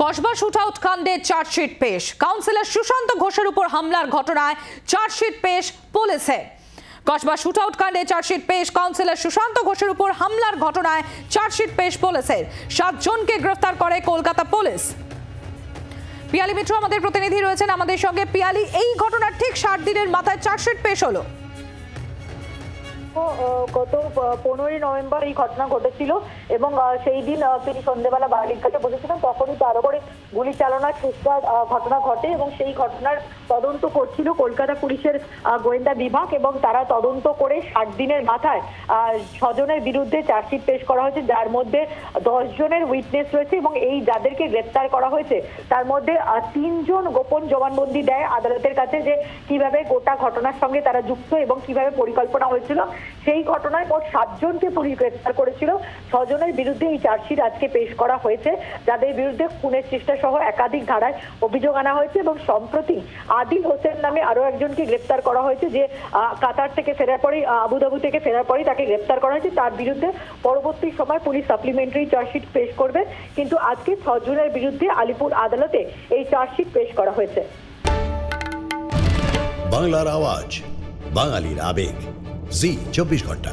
Kasba shootout কাণ্ডে chargesheet পেশ। Councillor Sushant ঘোষের উপর হামলার ঘটনায় চার্জশিট পেশ পুলিশে। কসবা শুটআউট কাণ্ডে চার্জশিট পেশ। কাউন্সিলর সুশান্ত ঘোষের উপর হামলার ঘটনায় চার্জশিট পেশ পুলিশের। 7 জনকে গ্রেফতার করে কলকাতা পুলিশ। পিয়ালি মিত্র আমাদের প্রতিনিধি রয়েছেন আমাদের সঙ্গে। পিয়ালি, এই ঘটনার ঠিক 7 দিনের মাথায় চার্জশিট পেশ হলো। গত 15 নভেম্বর এই ঘটনা ঘটেছিল এবং সেই দিন তিনি সন্ধ্যেবেলা বাড়ির কাছে বসেছিলেন, তখনই তার উপরে গুলি চালানোর চেষ্টার ঘটনা ঘটে এবং সেই ঘটনার তদন্ত করছিল কলকাতা পুলিশের গোয়েন্দা বিভাগ এবং তারা তদন্ত করে 7 দিনের মাথায় 6 জনের বিরুদ্ধে চার্জশিট পেশ করা হয়েছে, যার মধ্যে 10 জনের উইটনেস রয়েছে এবং এই যাদেরকে গ্রেপ্তার করা হয়েছে তার মধ্যে 3 জন গোপন জবানবন্দি দেয় আদালতের কাছে যে কিভাবে গোটা ঘটনার সঙ্গে তারা যুক্ত এবং কিভাবে পরিকল্পনা হয়েছিল। সেই ঘটনায় মোট 7 জনকে পুলিশ গ্রেপ্তার করেছিল। 6 জনের বিরুদ্ধে এই চার্জশিট আজকে পেশ করা হয়েছে, যাদের বিরুদ্ধে খুনের চেষ্টা সহ একাধিক ধারায় অভিযোগ আনা হয়েছে এবং সম্প্রতি আদিল হোসেন নামে আরো একজনকে গ্রেপ্তার করা হয়েছে, যে কাতার থেকে ফেরার পরেই আবুধাবি থেকে ফেরার পরেই তাকে গ্রেপ্তার করা হয়েছে। তার বিরুদ্ধে পরবর্তী সময় পুলিশ সাপ্লিমেন্টারি চার্জশিট পেশ করবে, কিন্তু আজকে 6 জনের বিরুদ্ধে আলিপুর আদালতে এই চার্জশিট পেশ করা হয়েছে। বাংলার আওয়াজ, বাঙালির আবেগ, জি 24 ঘন্টা।